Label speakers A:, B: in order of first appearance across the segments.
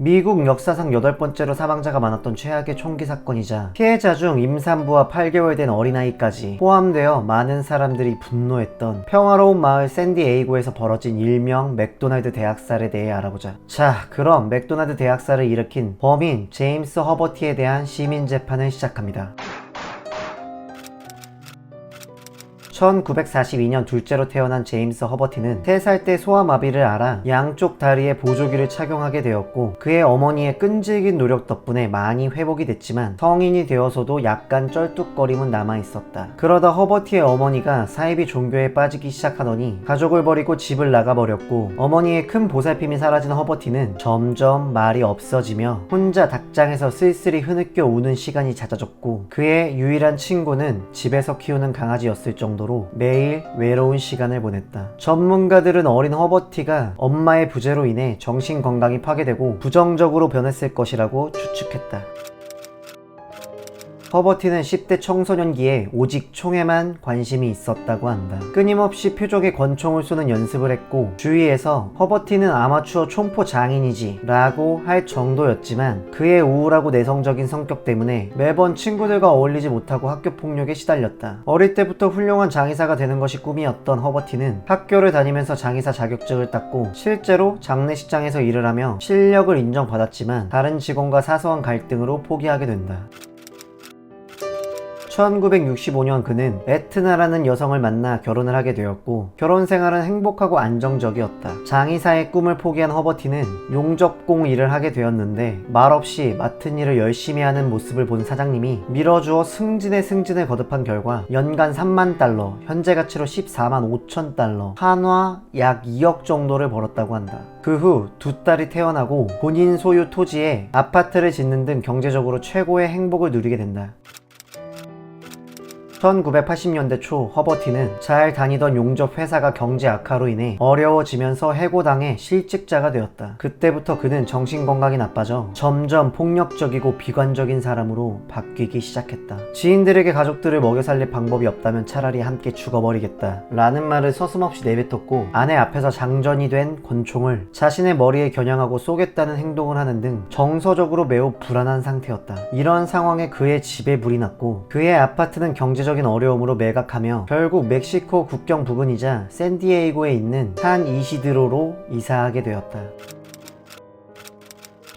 A: 미국 역사상 8번째로 사망자가 많았던 최악의 총기 사건이자 피해자 중 임산부와 8개월 된 어린아이까지 포함되어 많은 사람들이 분노했던 평화로운 마을 샌디에이고에서 벌어진 일명 맥도날드 대학살에 대해 알아보자. 자, 그럼 맥도날드 대학살을 일으킨 범인 제임스 허버티에 대한 시민 재판을 시작합니다. 1942년 둘째로 태어난 제임스 허버티는 3살 때 소아마비를 앓아 양쪽 다리에 보조기를 착용하게 되었고, 그의 어머니의 끈질긴 노력 덕분에 많이 회복이 됐지만 성인이 되어서도 약간 쩔뚝거림은 남아있었다. 그러다 허버티의 어머니가 사이비 종교에 빠지기 시작하더니 가족을 버리고 집을 나가버렸고, 어머니의 큰 보살핌이 사라진 허버티는 점점 말이 없어지며 혼자 닭장에서 쓸쓸히 흐느껴 우는 시간이 잦아졌고, 그의 유일한 친구는 집에서 키우는 강아지였을 정도로 매일 외로운 시간을 보냈다. 전문가들은 어린 허버티가 엄마의 부재로 인해 정신건강이 파괴되고 부정적으로 변했을 것이라고 추측했다. 허버티는 10대 청소년기에 오직 총에만 관심이 있었다고 한다. 끊임없이 표적에 권총을 쏘는 연습을 했고, 주위에서 허버티는 아마추어 총포 장인이지 라고 할 정도였지만, 그의 우울하고 내성적인 성격 때문에 매번 친구들과 어울리지 못하고 학교 폭력에 시달렸다. 어릴 때부터 훌륭한 장의사가 되는 것이 꿈이었던 허버티는 학교를 다니면서 장의사 자격증을 땄고, 실제로 장례식장에서 일을 하며 실력을 인정받았지만 다른 직원과 사소한 갈등으로 포기하게 된다. 1965년 그는 에트나라는 여성을 만나 결혼을 하게 되었고, 결혼 생활은 행복하고 안정적이었다. 장의사의 꿈을 포기한 허버티는 용접공 일을 하게 되었는데, 말없이 맡은 일을 열심히 하는 모습을 본 사장님이 밀어주어 승진에 승진을 거듭한 결과 연간 3만 달러, 현재 가치로 14만 5천 달러, 한화 약 2억 정도를 벌었다고 한다. 그 후 두 딸이 태어나고 본인 소유 토지에 아파트를 짓는 등 경제적으로 최고의 행복을 누리게 된다. 1980년대 초 허버티는 잘 다니던 용접 회사가 경제 악화로 인해 어려워지면서 해고당해 실직자가 되었다. 그때부터 그는 정신건강이 나빠져 점점 폭력적이고 비관적인 사람으로 바뀌기 시작했다. 지인들에게 가족들을 먹여 살릴 방법이 없다면 차라리 함께 죽어버리겠다 라는 말을 서슴없이 내뱉었고, 아내 앞에서 장전이 된 권총을 자신의 머리에 겨냥하고 쏘겠다는 행동을 하는 등 정서적으로 매우 불안한 상태였다. 이런 상황에 그의 집에 불이 났고, 그의 아파트는 경제적 어려움으로 매각하며 결국 멕시코 국경 부근이자 샌디에이고에 있는 산 이시드로로 이사하게 되었다.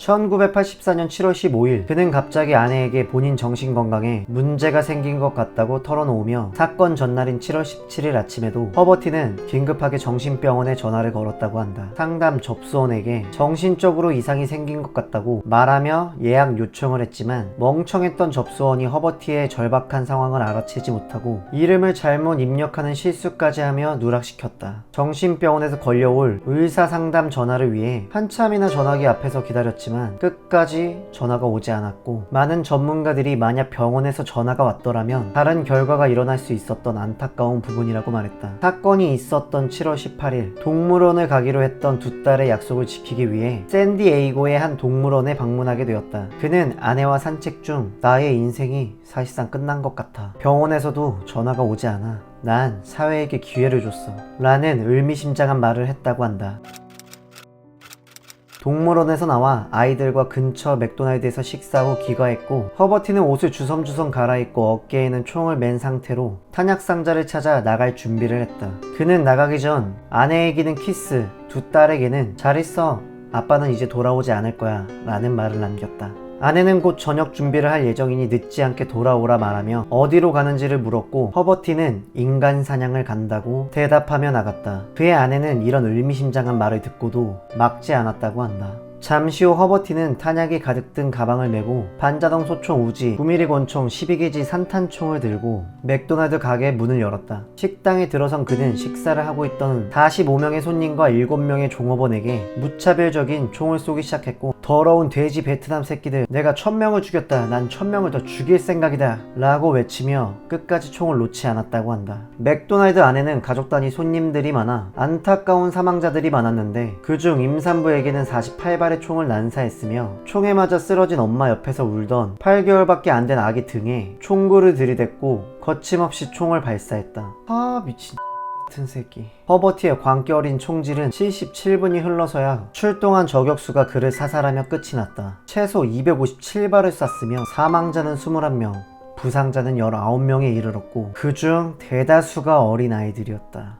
A: 1984년 7월 15일 그는 갑자기 아내에게 본인 정신건강에 문제가 생긴 것 같다고 털어놓으며, 사건 전날인 7월 17일 아침에도 허버티는 긴급하게 정신병원에 전화를 걸었다고 한다. 상담 접수원에게 정신적으로 이상이 생긴 것 같다고 말하며 예약 요청을 했지만, 멍청했던 접수원이 허버티의 절박한 상황을 알아채지 못하고 이름을 잘못 입력하는 실수까지 하며 누락시켰다. 정신병원에서 걸려올 의사상담 전화를 위해 한참이나 전화기 앞에서 기다렸지만 끝까지 전화가 오지 않았고, 많은 전문가들이 만약 병원에서 전화가 왔더라면 다른 결과가 일어날 수 있었던 안타까운 부분이라고 말했다. 사건이 있었던 7월 18일 동물원을 가기로 했던 두 딸의 약속을 지키기 위해 샌디에이고의 한 동물원에 방문하게 되었다. 그는 아내와 산책 중 나의 인생이 사실상 끝난 것 같아. 병원에서도 전화가 오지 않아. 난 사회에게 기회를 줬어 라는 의미심장한 말을 했다고 한다. 동물원에서 나와 아이들과 근처 맥도날드에서 식사 후 귀가했고, 허버티는 옷을 주섬주섬 갈아입고 어깨에는 총을 맨 상태로 탄약 상자를 찾아 나갈 준비를 했다. 그는 나가기 전 아내에게는 키스, 두 딸에게는 잘 있어, 아빠는 이제 돌아오지 않을 거야 라는 말을 남겼다. 아내는 곧 저녁 준비를 할 예정이니 늦지 않게 돌아오라 말하며 어디로 가는지를 물었고, 허버티는 인간 사냥을 간다고 대답하며 나갔다. 그의 아내는 이런 의미심장한 말을 듣고도 막지 않았다고 한다. 잠시 후 허버티는 탄약이 가득 든 가방을 메고 반자동 소총 우지, 9mm 권총, 12게지 산탄총을 들고 맥도날드 가게 문을 열었다. 식당에 들어선 그는 식사를 하고 있던 45명의 손님과 7명의 종업원에게 무차별적인 총을 쏘기 시작했고, 더러운 돼지 베트남 새끼들, 내가 1000명을 죽였다, 난 1000명을 더 죽일 생각이다 라고 외치며 끝까지 총을 놓지 않았다고 한다. 맥도날드 안에는 가족 단위 손님들이 많아 안타까운 사망자들이 많았는데, 그중 임산부에게는 48발의 총을 난사했으며, 총에 맞아 쓰러진 엄마 옆에서 울던 8개월밖에 안 된 아기 등에 총구를 들이댔고 거침없이 총을 발사했다. 아 미친. 같은 새끼. 허버티의 광기 어린 총질은 77분이 흘러서야 출동한 저격수가 그를 사살하며 끝이 났다. 최소 257발을 쐈으며 사망자는 21명, 부상자는 19명에 이르렀고 그중 대다수가 어린아이들이었다.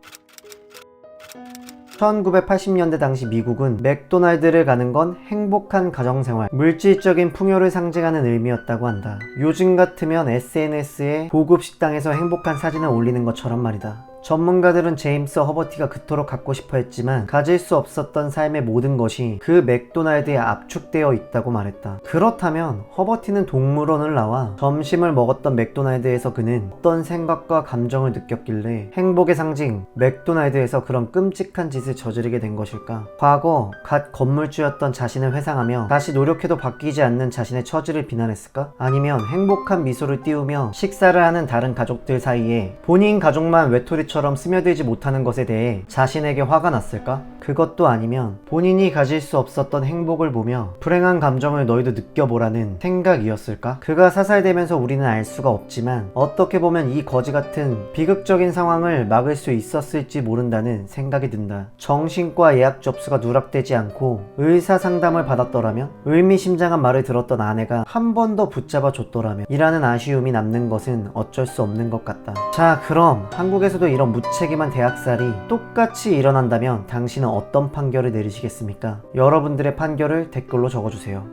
A: 1980년대 당시 미국은 맥도날드를 가는 건 행복한 가정생활, 물질적인 풍요를 상징하는 의미였다고 한다. 요즘 같으면 SNS에 고급 식당에서 행복한 사진을 올리는 것처럼 말이다. 전문가들은 제임스 허버티가 그토록 갖고 싶어 했지만 가질 수 없었던 삶의 모든 것이 그 맥도날드에 압축되어 있다고 말했다. 그렇다면 허버티는 동물원을 나와 점심을 먹었던 맥도날드에서 그는 어떤 생각과 감정을 느꼈길래 행복의 상징 맥도날드에서 그런 끔찍한 짓을 저지르게 된 것일까? 과거 갓 건물주였던 자신을 회상하며 다시 노력해도 바뀌지 않는 자신의 처지를 비난했을까? 아니면 행복한 미소를 띄우며 식사를 하는 다른 가족들 사이에 본인 가족만 외톨이처럼 스며들지 못하는 것에 대해 자신에게 화가 났을까? 그것도 아니면 본인이 가질 수 없었던 행복을 보며 불행한 감정을 너희도 느껴보라는 생각이었을까? 그가 사살되면서 우리는 알 수가 없지만 어떻게 보면 이 거지 같은 비극적인 상황을 막을 수 있었을지 모른다는 생각이 든다. 정신과 예약 접수가 누락되지 않고 의사 상담을 받았더라면, 의미심장한 말을 들었던 아내가 한 번 더 붙잡아 줬더라면 이라는 아쉬움이 남는 것은 어쩔 수 없는 것 같다. 자, 그럼 한국에서도 이런 무책임한 대학살이 똑같이 일어난다면 당신은 어떤 판결을 내리시겠습니까? 여러분들의 판결을 댓글로 적어주세요.